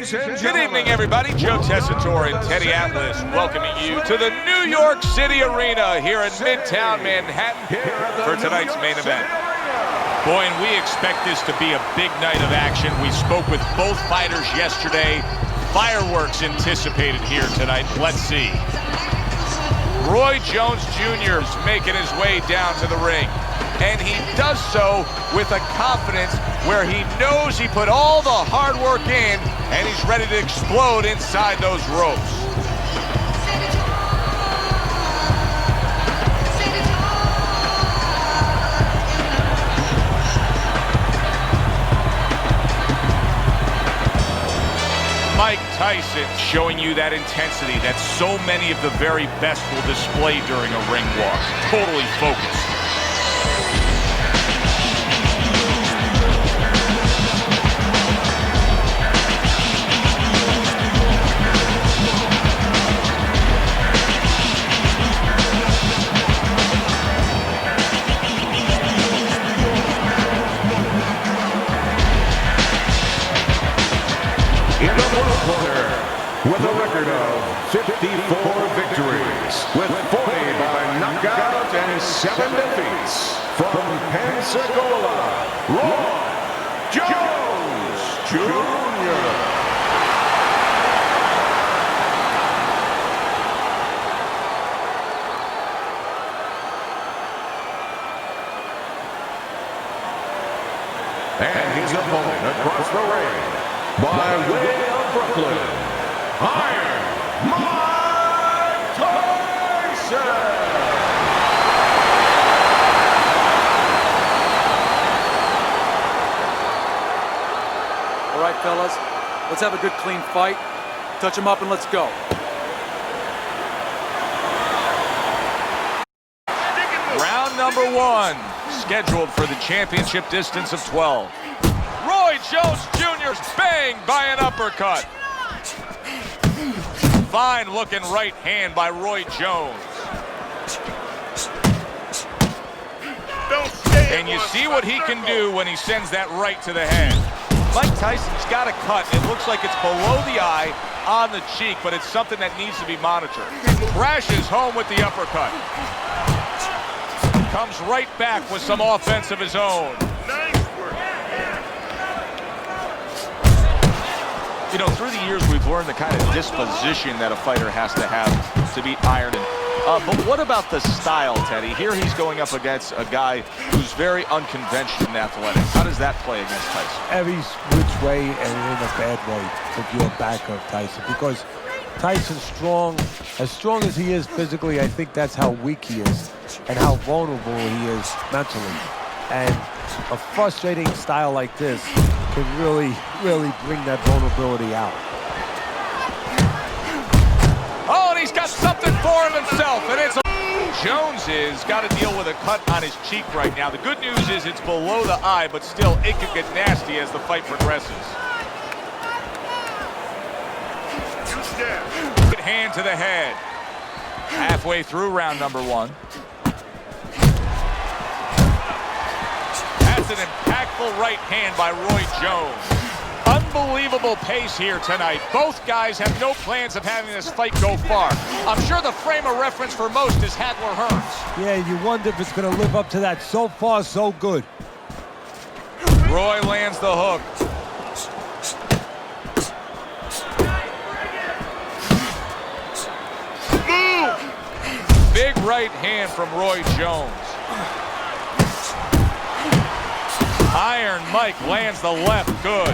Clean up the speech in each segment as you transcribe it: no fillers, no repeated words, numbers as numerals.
Ladies and Good gentlemen. evening, everybody. Joe Tessitore and Teddy Atlas welcoming you to the New York City Arena here in Midtown Manhattan for tonight's main event. Boy, and we expect this to be a big night of action. We spoke with both fighters yesterday. Fireworks anticipated here tonight. Let's see. Roy Jones Jr. is making his way down to the ring. And he does so with a confidence where he knows he put all the hard work in and he's ready to explode inside those ropes. Mike Tyson showing you that intensity that so many of the very best will display during a ring walk. Totally focused. In the blue corner, with a record of 54 victories, with 40 by knockout and 7 defeats, from Pensacola, Roy Jones Jr. And his opponent across the ring, by way of Brooklyn, Iron Mike Tyson! All right, fellas, let's have a good, clean fight. Touch him up and let's go. Round number one, scheduled for the championship distance of 12. Roy Jones Jr.'s banged by an uppercut. Fine looking right hand by Roy Jones. And you see what he can do when he sends that right to the head. Mike Tyson's got a cut. It looks like it's below the eye on the cheek, but it's something that needs to be monitored. Crashes home with the uppercut. Comes right back with some offense of his own. You know, through the years, we've learned the kind of disposition that a fighter has to have to beat Iron. But what about the style, Teddy? Here he's going up against a guy who's very unconventional and athletic. How does that play against Tyson? Every which way and in a bad way if you're back of Tyson, because Tyson's strong. As strong as he is physically, I think that's how weak he is and how vulnerable he is mentally. And a frustrating style like this can really bring that vulnerability out. Oh, and he's got something for himself, and it's Jones has got to deal with a cut on his cheek right now. The good news is it's below the eye, but still, it could get nasty as the fight progresses. Good hand to the head. Halfway through round number one. That's an impactful right hand by Roy Jones. Unbelievable pace here tonight. Both guys have no plans of having this fight go far. I'm sure the frame of reference for most is Hagler Hearns. Yeah, you wonder if it's going to live up to that. So far, so good. Roy lands the hook. Big right hand from Roy Jones. Iron Mike lands the left good.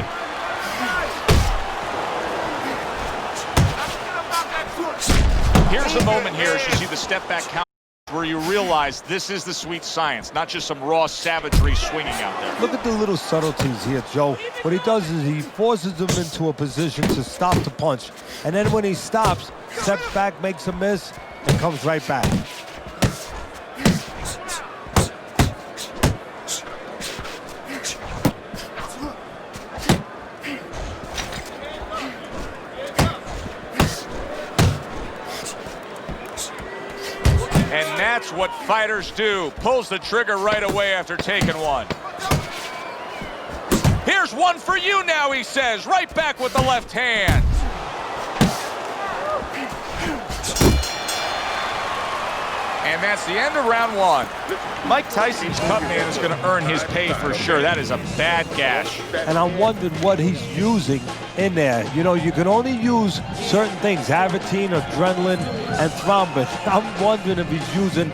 Here's the moment here as you see the step back count where you realize this is the sweet science, not just some raw savagery swinging out there. Look at the little subtleties here, Joe. What he does is he forces him into a position to stop the punch. And then when he stops, steps back, makes a miss, and comes right back. And that's what fighters do. Pulls the trigger right away after taking one. Here There's one for you now, he says. Right back with the left hand. And that's the end of round one. Mike Tyson's cut man is going to earn his pay for sure. That is a bad gash. And I'm wondering what he's using in there. You know, you can only use certain things, Avitine, adrenaline, and thrombin. I'm wondering if he's using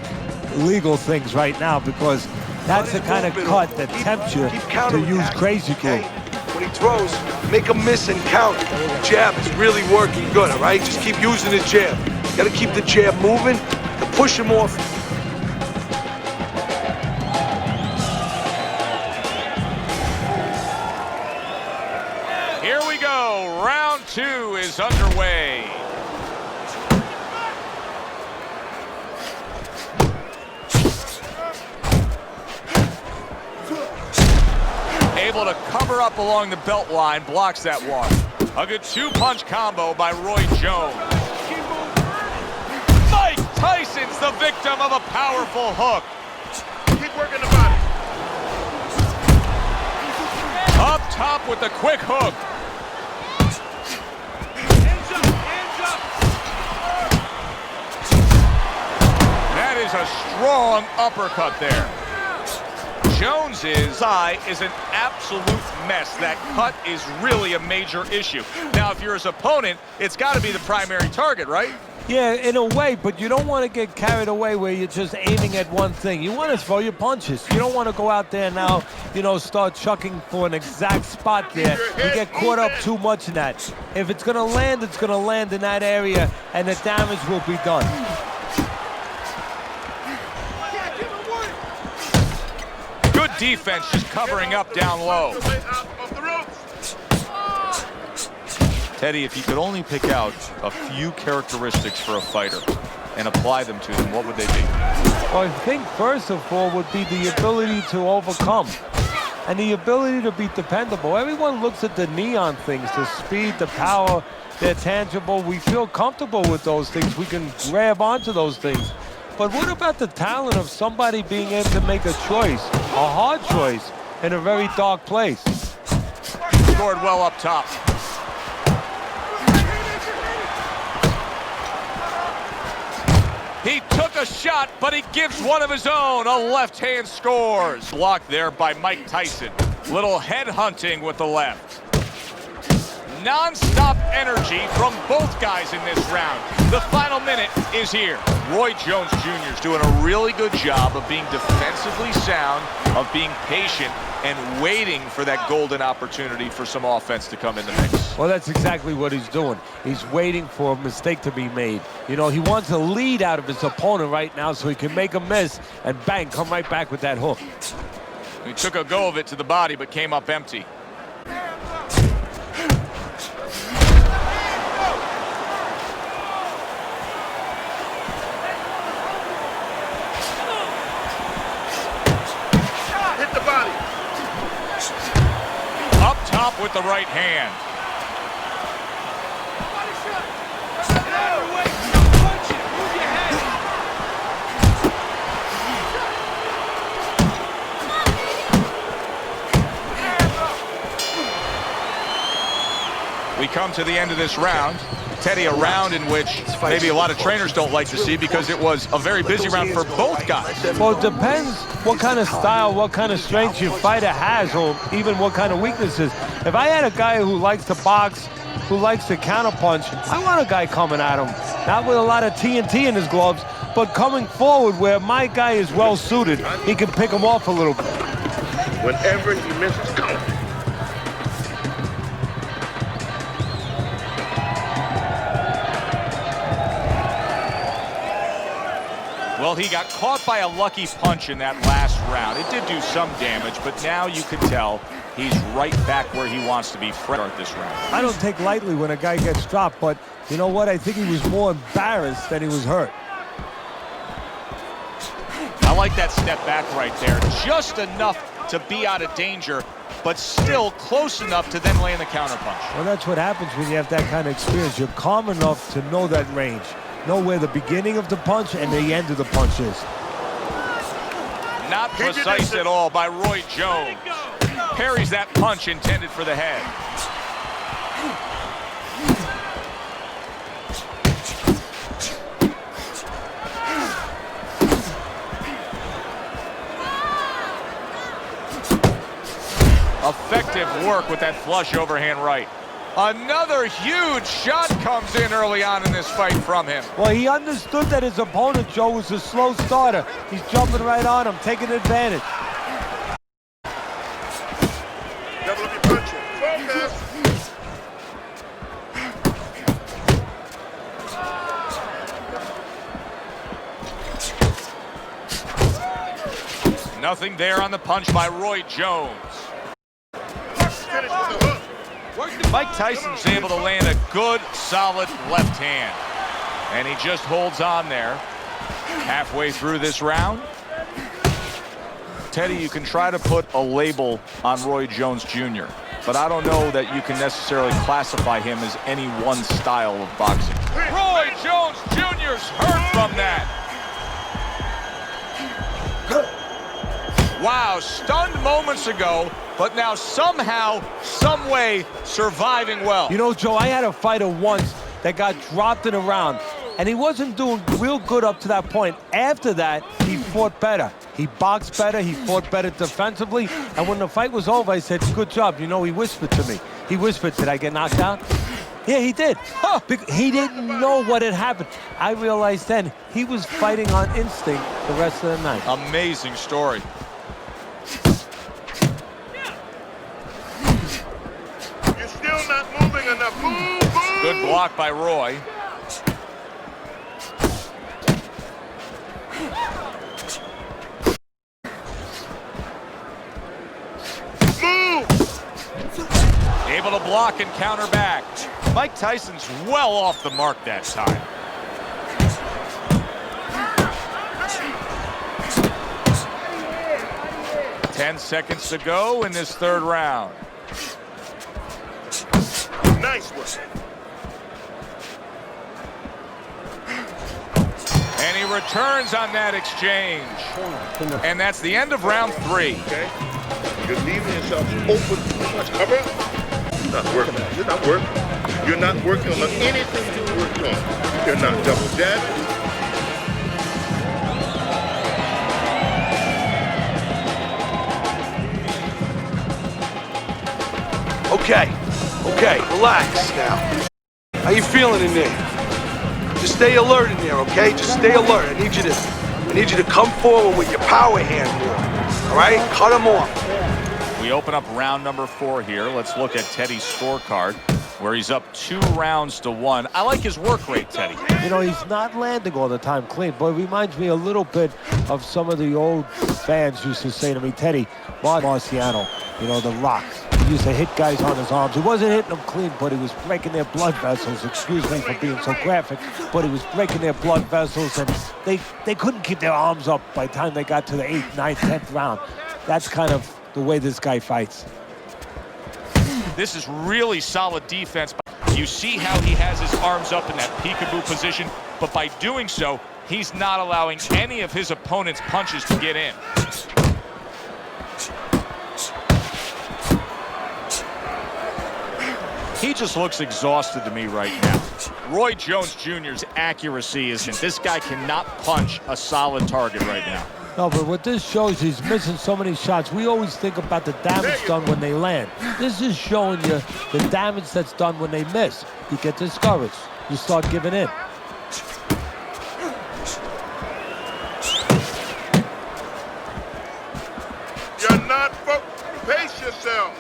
legal things right now, because that's the kind of cut that tempts you to use crazy glue. When he throws, make him miss and count. Jab is really working good, all right? Just keep using the jab. Got to keep the jab moving to push him off. Here we go. Round two is underway. Able to cover up along the belt line, blocks that one. A good two-punch combo by Roy Jones. Mike Tyson's the victim of a powerful hook. Keep working the body. Up top with the quick hook. Hands up, hands up. That is a strong uppercut there. Jones's eye is an absolute mess. That cut is really a major issue. Now, if you're his opponent, it's got to be the primary target, right? Yeah, in a way, but you don't want to get carried away where you're just aiming at one thing. You want to throw your punches. You don't want to go out there now, you know, start chucking for an exact spot there. You get caught up too much in that. If it's going to land, it's going to land in that area, and the damage will be done. Good defense, just covering up down low. Teddy, if you could only pick out a few characteristics for a fighter and apply them to them, what would they be? Well, I think first of all would be the ability to overcome and the ability to be dependable. Everyone looks at the neon things, the speed, the power, they're tangible. We feel comfortable with those things. We can grab onto those things. But what about the talent of somebody being able to make a choice, a hard choice, in a very dark place? Scored well up top. He took a shot, but he gives one of his own. A left hand scores. Blocked there by Mike Tyson. Little head hunting with the left. Non-stop energy from both guys in this round. The final minute is here. Roy Jones Jr. is doing a really good job of being defensively sound, of being patient, and waiting for that golden opportunity for some offense to come in the mix. Well, that's exactly what he's doing. He's waiting for a mistake to be made. You know, he wants a lead out of his opponent right now so he can make a miss and bang, come right back with that hook. He took a go of it to the body, but came up empty. Up top with the right hand. We come to the end of this round. Teddy, a round in which maybe a lot of trainers don't like to see because it was a very busy round for both guys. Well, it depends what kind of style, what kind of strength your fighter has, or even what kind of weaknesses. If I had a guy who likes to box, who likes to counterpunch, I want a guy coming at him. Not with a lot of TNT in his gloves, but coming forward where my guy is well suited. He can pick him off a little bit. Whenever he misses, come. Well, he got caught by a lucky punch in that last round. It did do some damage, but now you can tell he's right back where he wants to be start this round. I don't take lightly when a guy gets dropped, but you know what? I think he was more embarrassed than he was hurt. I like that step back right there. Just enough to be out of danger, but still close enough to then land the counterpunch. Well, that's what happens when you have that kind of experience. You're calm enough to know that range. Know where the beginning of the punch and the end of the punch is. Not precise at all by Roy Jones. parries that punch intended for the head. Effective work with that flush overhand right. Another huge shot comes in early on in this fight from him. Well, he understood that his opponent, Joe, was a slow starter. He's jumping right on him, taking advantage. Double up your punch. Focus. Nothing there on the punch by Roy Jones. Finish with the hook. Mike Tyson's able to land a good, solid left hand. And he just holds on there. Halfway through this round. Teddy, you can try to put a label on Roy Jones Jr., but I don't know that you can necessarily classify him as any one style of boxing. Roy Jones Jr.'s hurt from that. Wow, stunned moments ago, but now somehow, some way, surviving well. You know, Joe, I had a fighter once that got dropped in a round, and he wasn't doing real good up to that point. After that, he fought better. He boxed better, he fought better defensively, and when the fight was over, I said, good job. You know, he whispered to me. He whispered, did I get knocked out? Yeah, he did. Huh. He didn't know what had happened. I realized then he was fighting on instinct the rest of the night. Amazing story. You're still not moving enough. Move, move. Good block by Roy. Able to block and counter back. Mike Tyson's well off the mark that time. Ten seconds to go in this third round. Nice one. And he returns on that exchange. And that's the end of round 3. Okay? You're leaving yourself open too much. Cover up. You're not working. You're not working. You're not working on anything you worked on. You're not double jabbing. Okay, relax now. How you feeling in there? Just stay alert in there, okay? Just stay alert. I need you to come forward with your power hand more. All right? Cut him off. We open up round number 4 here. Let's look at Teddy's scorecard, where he's up 2 rounds to 1. I like his work rate, Teddy. You know, he's not landing all the time clean, but it reminds me a little bit of some of the old fans used to say to me, Teddy, Marciano, you know, the Rock. He used to hit guys on his arms. He wasn't hitting them clean, but he was breaking their blood vessels. Excuse me for being so graphic, but he was breaking their blood vessels, and they couldn't keep their arms up by the time they got to the 8th, 9th, 10th round. That's kind of the way this guy fights. This is really solid defense. You see how he has his arms up in that peekaboo position, but by doing so, he's not allowing any of his opponent's punches to get in. He just looks exhausted to me right now. Roy Jones Jr.'s accuracy isn't. This guy cannot punch a solid target right now. No, but what this shows, he's missing so many shots. We always think about the damage done when they land. This is showing you the damage that's done when they miss. You get discouraged. You start giving in. You're not focused. Pace yourself.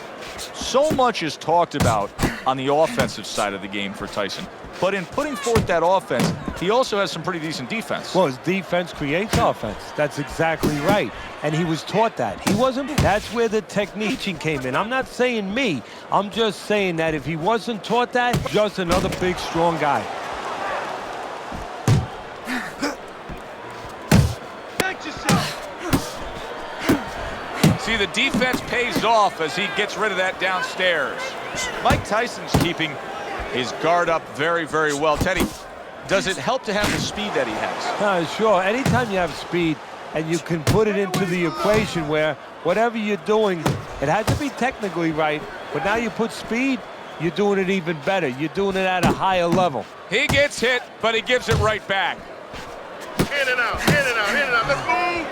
So much is talked about on the offensive side of the game for Tyson. But in putting forth that offense, he also has some pretty decent defense. Well, his defense creates offense. That's exactly right. And he was taught that. He wasn't. That's where the technique came in. I'm not saying me. I'm just saying that if he wasn't taught that, just another big, strong guy. See, the defense pays off as he gets rid of that downstairs. Mike Tyson's keeping his guard up very, very well. Teddy, does it help to have the speed that he has? Sure. Anytime you have speed and you can put it into the equation where whatever you're doing, It had to be technically right, but now you put speed, you're doing it even better. You're doing it at a higher level. He gets hit, but he gives it right back. In and out, in and out, in and out. Let's move.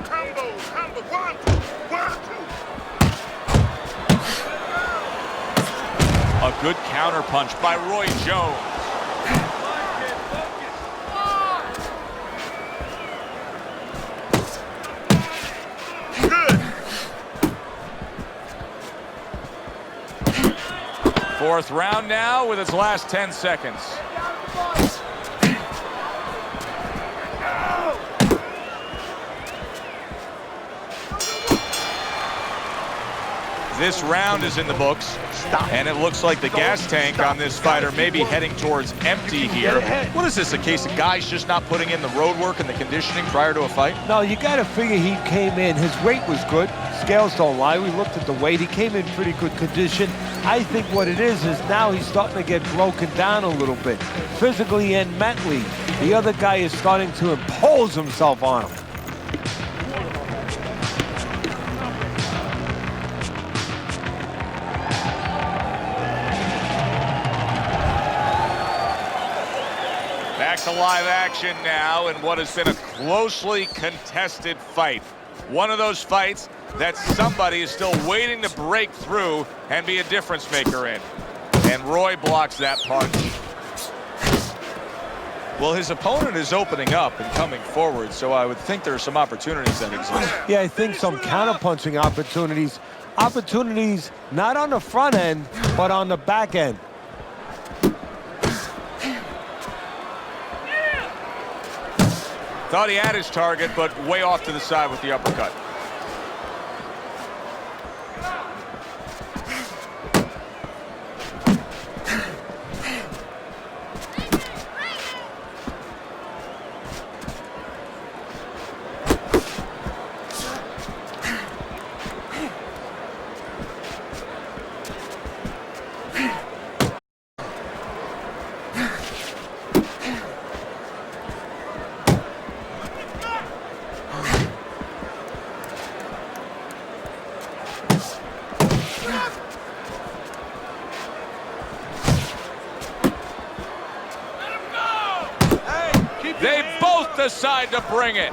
Combo, 1, 2, 1, 2. A good counter punch by Roy Jones. Good. Fourth round now with its last 10 seconds. This round is in the books, and it looks like the gas tank on this fighter may be heading towards empty here. What is this, a case of guys just not putting in the road work and the conditioning prior to a fight? No, you got to figure he came in. His weight was good. Scales don't lie. We looked at the weight. He came in pretty good condition. I think what it is now he's starting to get broken down a little bit, physically and mentally. The other guy is starting to impose himself on him. Back to live action now in what has been a closely contested fight. One of those fights that somebody is still waiting to break through and be a difference maker in. And Roy blocks that punch. Well, his opponent is opening up and coming forward, so I would think there are some opportunities that exist. Yeah, I think some counterpunching opportunities. Opportunities not on the front end, but on the back end. Thought he had his target, but way off to the side with the uppercut. They both decide to bring it.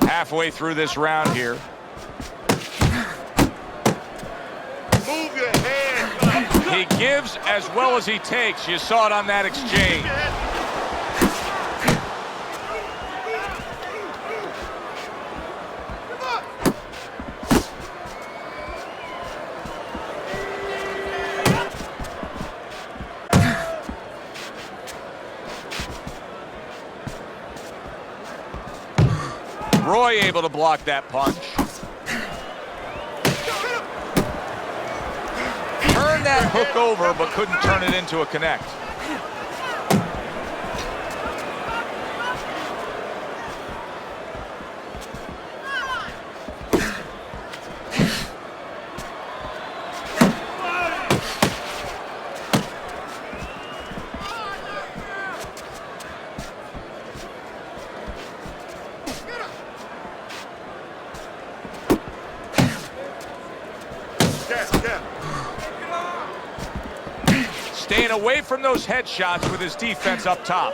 Halfway through this round here. Move your head. He gives as well as he takes. You saw it on that exchange. Roy able to block that punch. Turned that hook over, but couldn't turn it into a connect. Staying away from those headshots with his defense up top.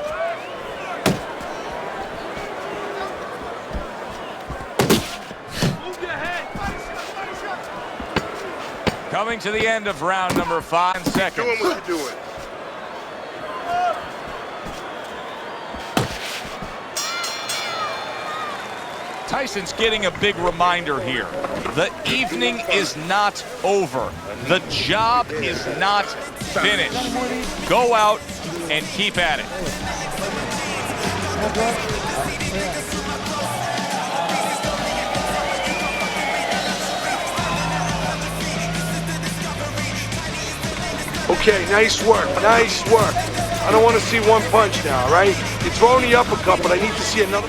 Coming to the end of round number 5 seconds. Doing what you're doing. Tyson's getting a big reminder here. The evening is not over. The job is not finished. Go out and keep at it. Okay, nice work, nice work. I don't want to see one punch now, all right? You're throwing the uppercut, but I need to see another.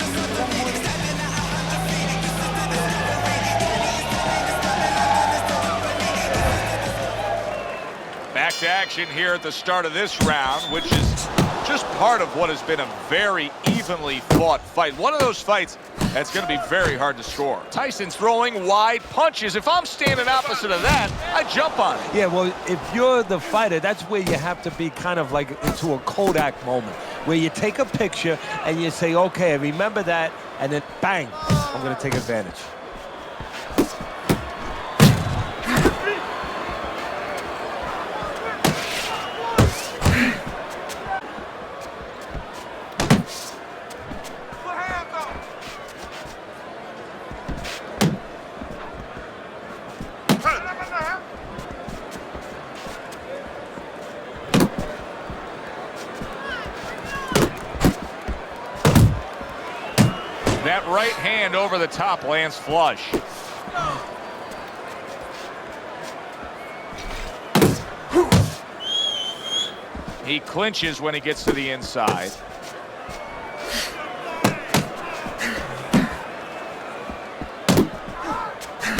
Back to action here at the start of this round, which is just part of what has been a very evenly fought fight. One of those fights that's going to be very hard to score. Tyson's throwing wide punches. If I'm standing opposite of that, I jump on it. Yeah, well, if you're the fighter, that's where you have to be kind of like into a Kodak moment, where you take a picture and you say, okay, remember that, and then bang, I'm going to take advantage. That right hand over the top lands flush. He clinches when he gets to the inside.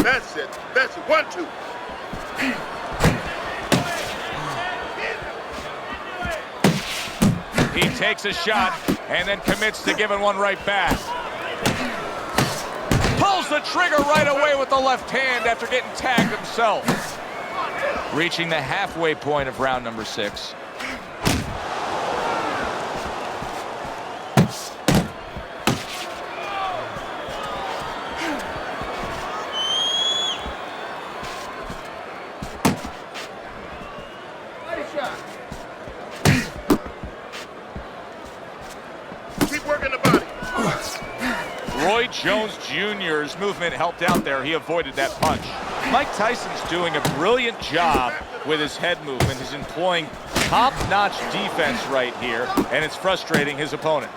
That's it. That's it. 1, 2. He takes a shot and then commits to giving one right back. Pulls the trigger right away with the left hand after getting tagged himself. Reaching the halfway point of round number 6. Keep working the body. Roy Jones Jr.'s movement helped out there. He avoided that punch. Mike Tyson's doing a brilliant job with his head movement. He's employing top-notch defense right here, and it's frustrating his opponent.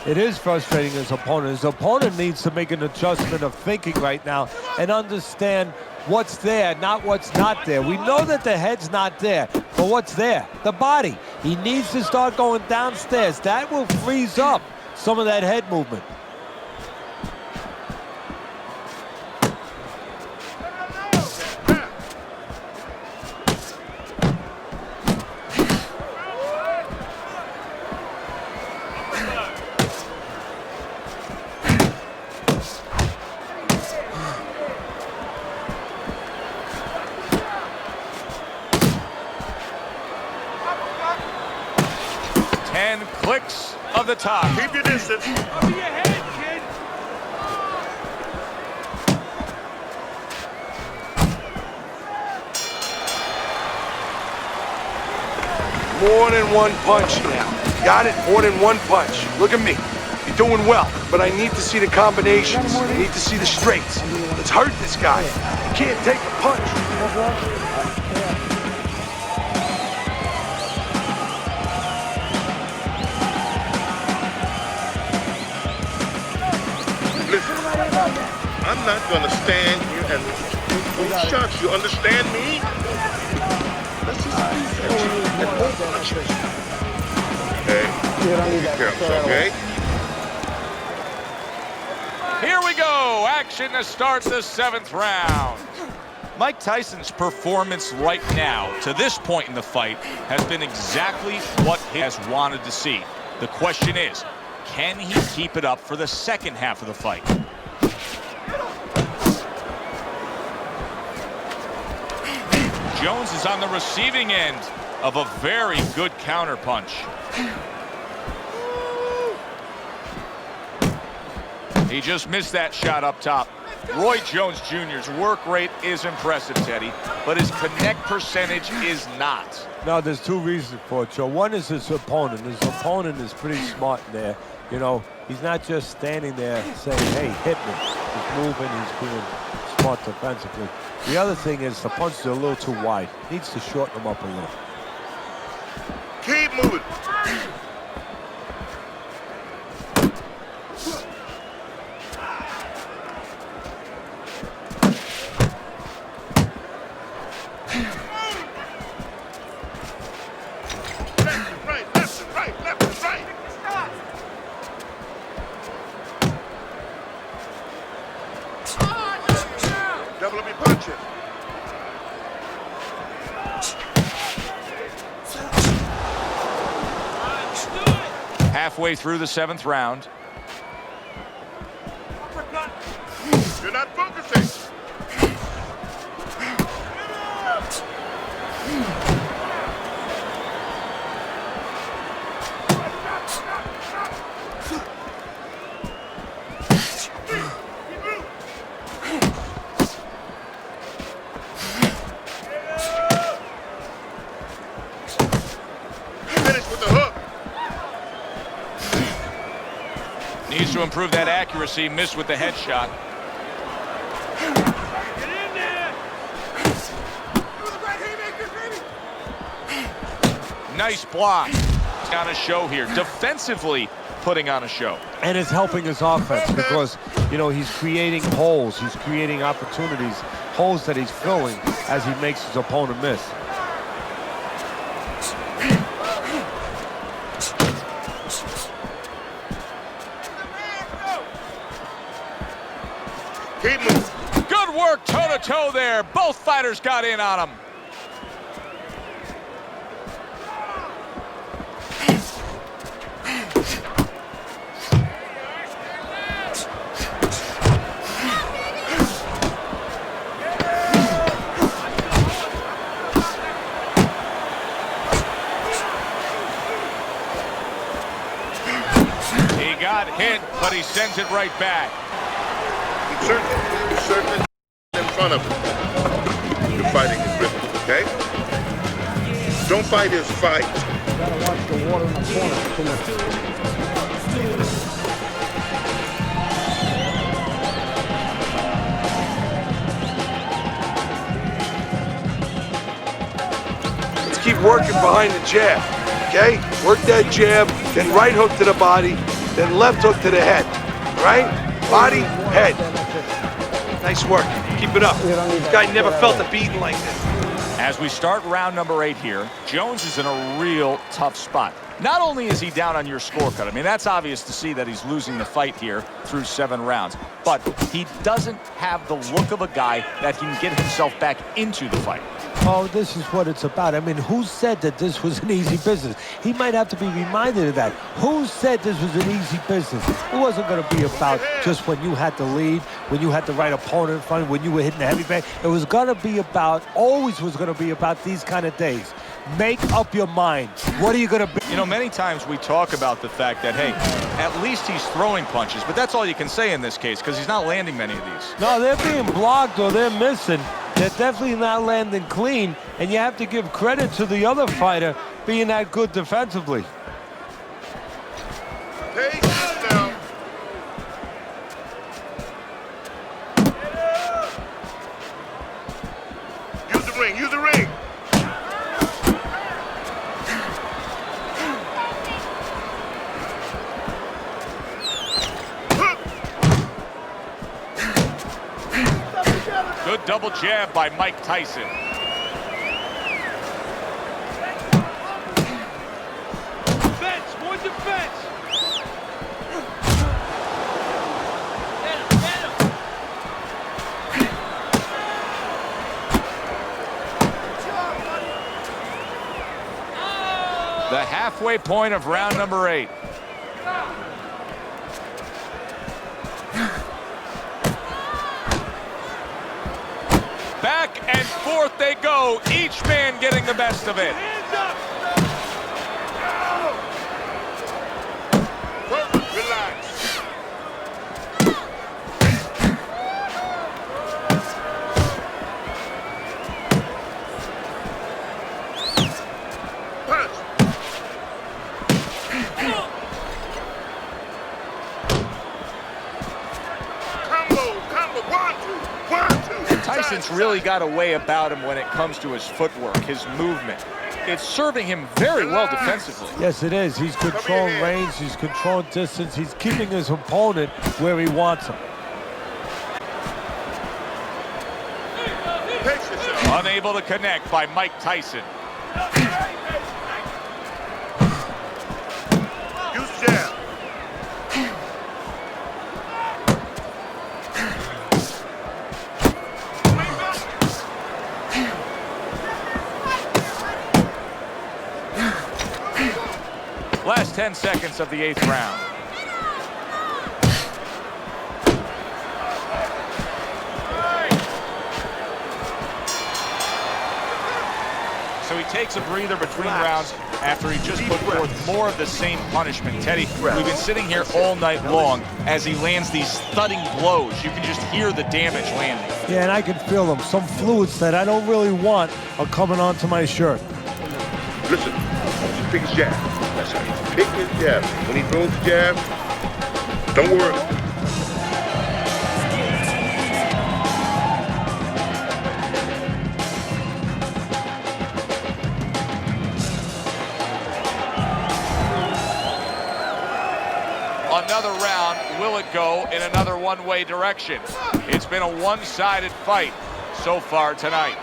It is frustrating his opponent. His opponent needs to make an adjustment of thinking right now and understand what's there, not what's not there. We know that the head's not there, but what's there? The body. He needs to start going downstairs. That will freeze up some of that head movement. And clicks of the top. Keep your distance. Over your head, kid. More than one punch now. Got it? More than one punch. Look at me. You're doing well, but I need to see the combinations. I need to see the straights. Let's hurt this guy. He can't take a punch. Listen, I'm not going to stand here and throw shots. You understand me? Let's just be and hold punches. Okay? Be careful, okay? Here we go. Action to start the 7th round. Mike Tyson's performance right now, to this point in the fight, has been exactly what he has wanted to see. The question is, can he keep it up for the second half of the fight? Jones is on the receiving end of a very good counterpunch. He just missed that shot up top. Roy Jones Jr.'s work rate is impressive, Teddy, but his connect percentage is not. No, there's two reasons for it, Joe. One is his opponent. His opponent is pretty smart in there. You know, he's not just standing there saying, hey, hit me. He's moving, he's being smart defensively. The other thing is the punches are a little too wide. Needs to shorten them up a little. Keep moving. Left and right, left and right. halfway through the 7th round. You're not focusing. Finish with the hook. Needs to improve that accuracy. Missed with the headshot. Nice block. He's on a show here. Defensively putting on a show. And it's helping his offense because, you know, he's creating holes. He's creating opportunities, holes that he's filling as he makes his opponent miss. Keep moving. Good work toe-to-toe there. Both fighters got in on him. He got hit, but he sends it right back. Certainly in front of him. You're fighting his rhythm, okay? Don't fight his fight. Gotta watch the water in the corner. Come on. Let's keep working behind the jab, okay? Work that jab, then right hook to the body, then left hook to the head, all right? Body, head. Nice work. Keep it up. This guy never felt a beating like this. As we start round number 8 here, Jones is in a real tough spot. Not only is he down on your scorecard, I mean, that's obvious to see that he's losing the fight here through 7 rounds, but he doesn't have the look of a guy that can get himself back into the fight. Oh, this is what it's about. I mean, who said that this was an easy business? He might have to be reminded of that. Who said this was an easy business? It wasn't going to be about just when you had the lead, when you had the right opponent in front, when you were hitting the heavy bag. It was going to be about, always was going to be about these kind of days. Make up your mind. What are you going to be? You know, many times we talk about the fact that, hey, at least he's throwing punches, but that's all you can say in this case because he's not landing many of these. No, they're being blocked or they're missing. They're definitely not landing clean, and you have to give credit to the other fighter being that good defensively. Take this down. Use the ring. Use the ring. Good double jab by Mike Tyson. Defense, more defense. The halfway point of round number 8. Back and forth they go, each man getting the best of it. Relax. Punch. Combo, 1, 2, 1, 2. Tyson's really got a way about him when it comes to his footwork, his movement. It's serving him very well defensively. Yes, it is. He's controlling range. He's controlling distance. He's keeping his opponent where he wants him. Pace yourself. Unable to connect by Mike Tyson. Use jab. Last 10 seconds of the 8th round. So he takes a breather between rounds after he just put forth more of the same punishment. Teddy, we've been sitting here all night long as he lands these thudding blows. You can just hear the damage landing. Yeah, and I can feel them. Some fluids that I don't really want are coming onto my shirt. Listen, just pick his jab. That's right. Pick his jab. When he throws the jab, don't worry. Another round, will it go in another one-way direction? It's been a one-sided fight so far tonight.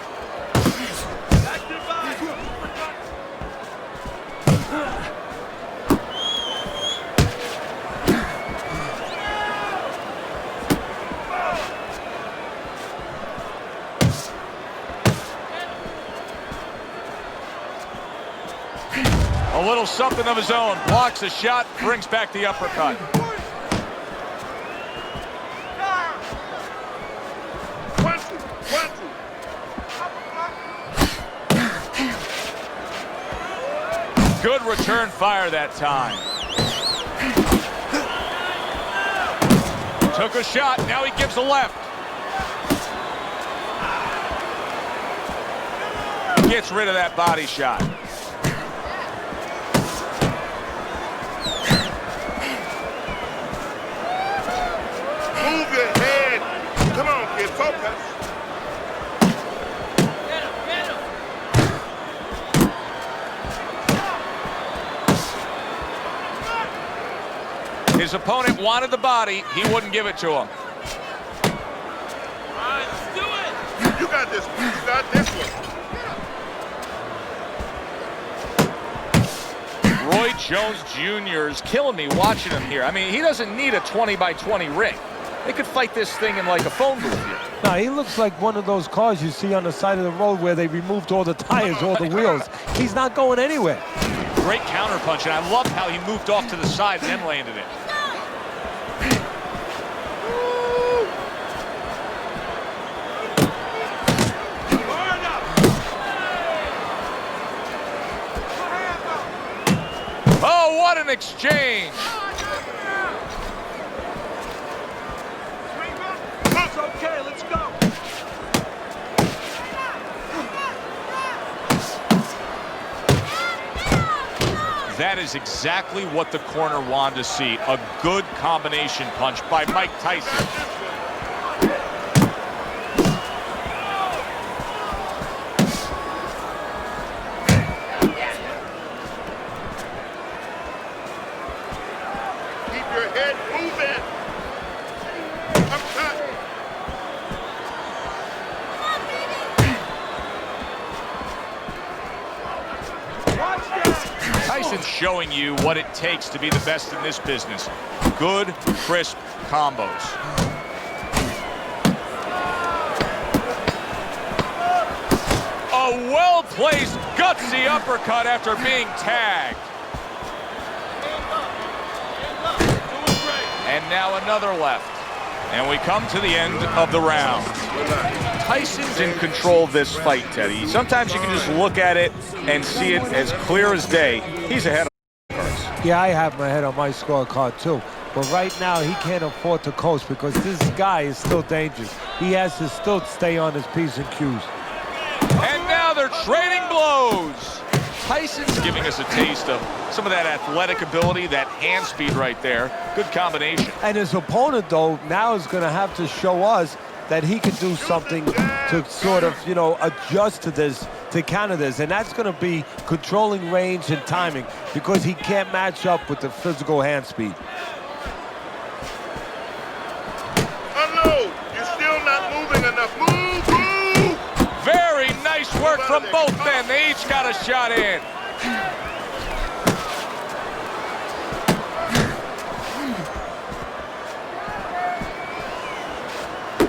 A little something of his own, blocks a shot, brings back the uppercut. Good return fire that time. Took a shot, now he gives a left. Gets rid of that body shot. Move your head. Come on, kid, focus. His opponent wanted the body, he wouldn't give it to him. All right, let's do it. You got this one. You got this one. Roy Jones Jr. is killing me watching him here. I mean, he doesn't need a 20-by-20 ring. They could fight this thing in like a phone booth here. No, he looks like one of those cars you see on the side of the road where they removed all the tires, all the wheels. He's not going anywhere. Great counterpunch, and I love how he moved off to the side and then landed it. Oh, what an exchange! It's okay, let's go. That is exactly what the corner wanted to see. A good combination punch by Mike Tyson. Keep your head moving. Uppercut. Tyson's showing you what it takes to be the best in this business. Good, crisp combos. A well-placed, gutsy uppercut after being tagged. And now another left. And we come to the end of the round. Tyson's in control of this fight, Teddy. Sometimes you can just look at it and see it as clear as day. He's ahead of the cards. Yeah, I have my head on my scorecard too. But right now, he can't afford to coast because this guy is still dangerous. He has to still stay on his P's and Q's. And now they're trading blows. Tyson's giving us a taste of some of that athletic ability, that hand speed right there. Good combination. And his opponent, though, now is going to have to show us that he can do something to sort of, you know, adjust to this, to counter this. And that's going to be controlling range and timing because he can't match up with the physical hand speed. Unload. You're still not moving enough. Move, move. Very nice work from both men. They each got a shot in.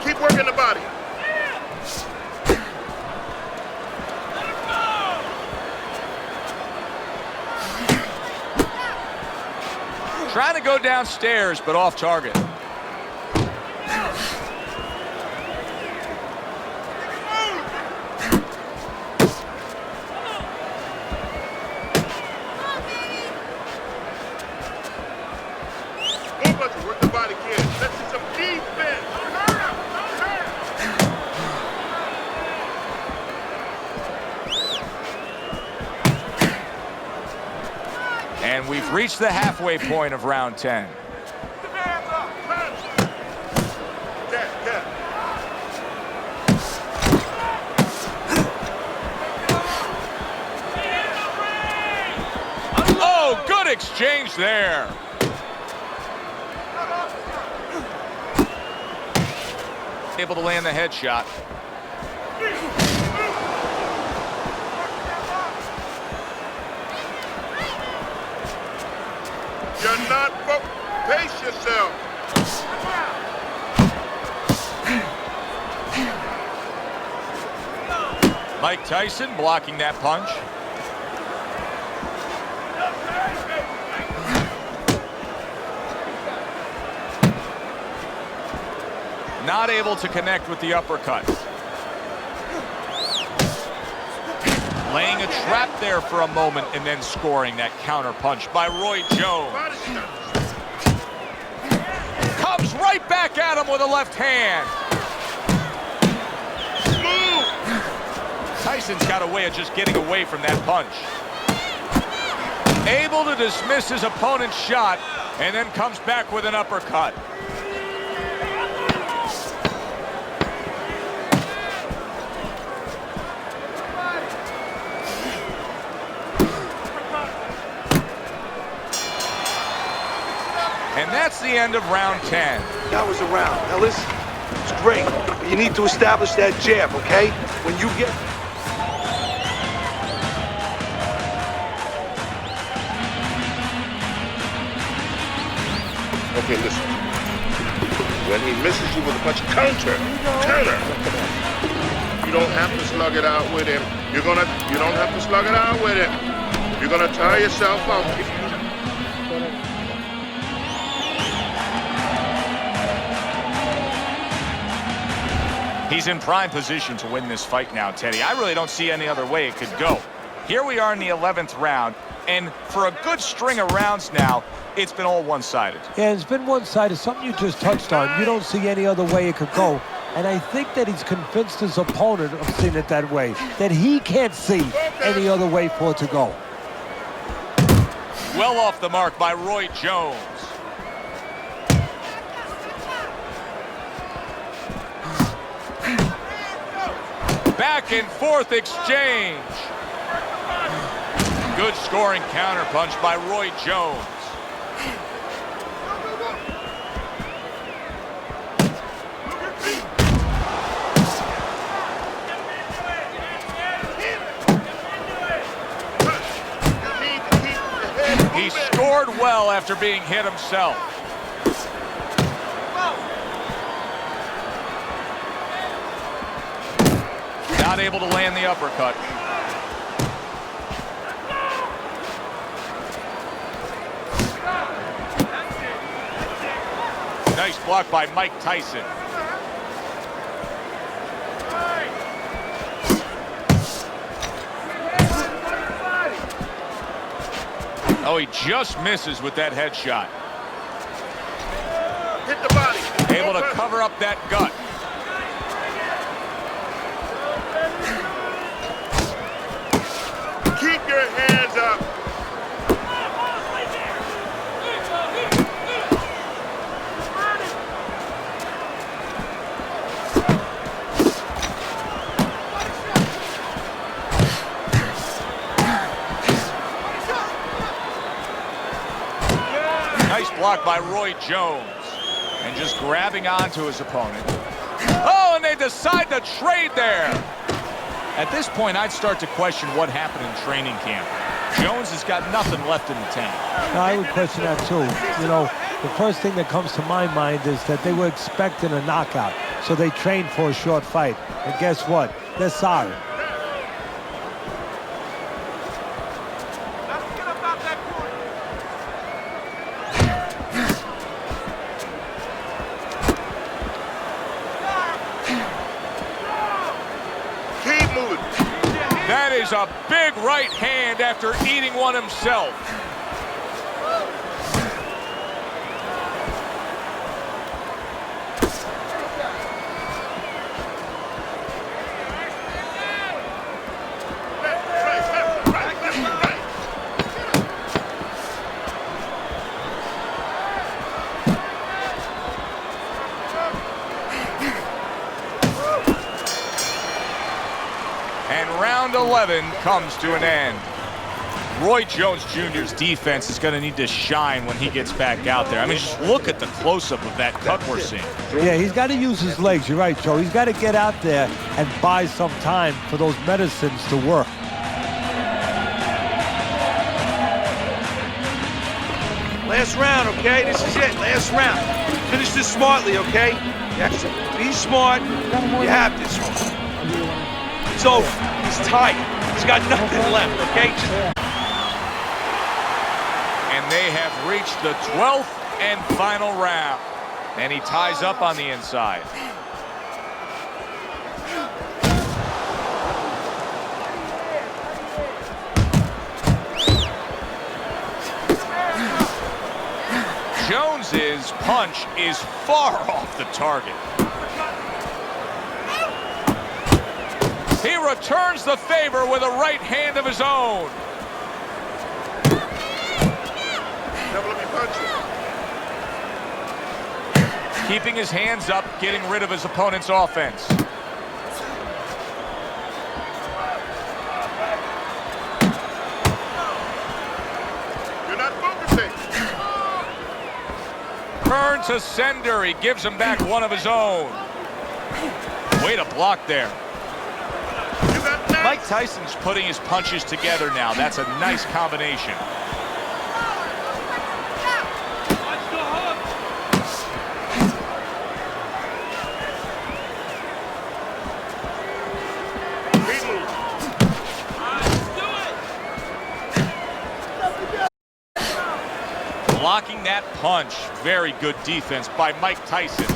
Keep working the body. Trying to go downstairs, but off target. Work the body, kid. Let's see some defense. And we've reached the halfway point of round 10. Oh, good exchange there. Able to land the headshot. You're not pace yourself. Mike Tyson blocking that punch. Not able to connect with the uppercut. Laying a trap there for a moment and then scoring that counter punch by Roy Jones. Comes right back at him with a left hand. Tyson's got a way of just getting away from that punch. Able to dismiss his opponent's shot and then comes back with an uppercut. And that's the end of round 10. That was a round. Now listen, it's great, but you need to establish that jab, okay? When you get... Okay, listen. When he misses you with a punch, counter. You don't have to slug it out with him. You don't have to slug it out with him. You're gonna tire yourself out. He's in prime position to win this fight now, Teddy. I really don't see any other way it could go. Here we are in the 11th round, and for a good string of rounds now, it's been all one-sided. Yeah, it's been one-sided. Something you just touched on. You don't see any other way it could go. And I think that he's convinced his opponent of seeing it that way, that he can't see any other way for it to go. Well off the mark by Roy Jones. Back and forth exchange. Good scoring counterpunch by Roy Jones. He scored well after being hit himself. Not able to land the uppercut. Nice block by Mike Tyson. Oh, he just misses with that headshot. Hit the body. Able to cover up that gut. Keep your hands up. Nice block by Roy Jones. And just grabbing onto his opponent. Oh, and they decide to trade there. At this point, I'd start to question what happened in training camp. Jones has got nothing left in the tank. Now, I would question that too. You know, the first thing that comes to my mind is that they were expecting a knockout, so they trained for a short fight. And guess what? They're sorry. is a big right hand after eating one himself. And round 11 comes to an end. Roy Jones Jr.'s defense is going to need to shine when he gets back out there. I mean, just look at the close-up of that cut we're seeing. Yeah, he's got to use his legs. You're right, Joe. He's got to get out there and buy some time for those medicines to work. Last round, okay? This is it. Last round. Finish this smartly, okay? Yes. Be smart. You have this one. It's over. He's tired. He's got nothing left, okay? And they have reached the 12th and final round. And he ties up on the inside. Jones's punch is far off the target. He returns the favor with a right hand of his own. Never let me punch you. Keeping his hands up, getting rid of his opponent's offense. You're not focusing. Turn to sender. He gives him back one of his own. Way to block there. Mike Tyson's putting his punches together now. That's a nice combination. Blocking that punch. Very good defense by Mike Tyson.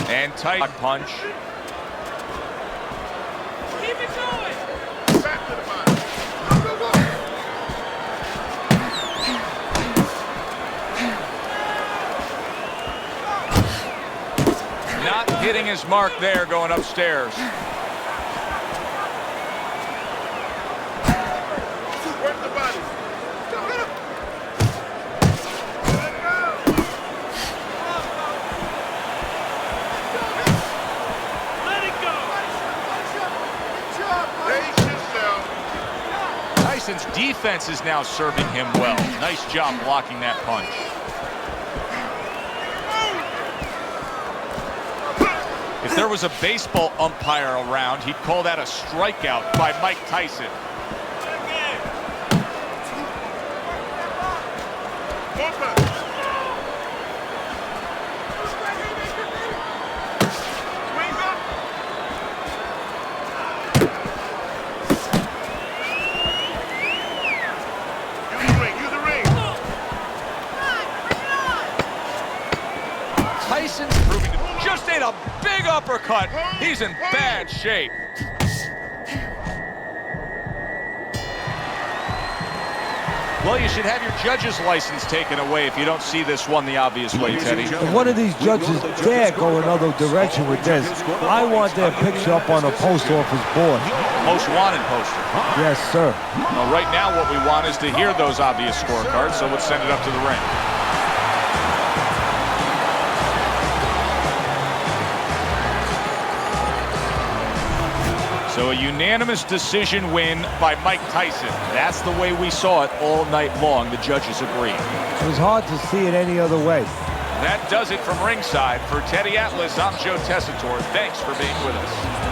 And tight punch. Keep it going. Back to the body. Go, go, go. Not hitting his mark there, going upstairs. Work the body. Go, get him. Tyson's defense is now serving him well. Nice job blocking that punch. If there was a baseball umpire around, he'd call that a strikeout by Mike Tyson. Tyson's proving to just ate a big uppercut. He's in bad shape. Well, you should have your judge's license taken away if you don't see this one the obvious way, Teddy. If one of these judges dare go another direction with this, I want their picture up on a post office board. Most wanted poster. Yes, sir. Well, right now what we want is to hear those obvious scorecards, so let's send it up to the ring. So a unanimous decision win by Mike Tyson. That's the way we saw it all night long. The judges agreed. It was hard to see it any other way. That does it from ringside. For Teddy Atlas, I'm Joe Tessitore. Thanks for being with us.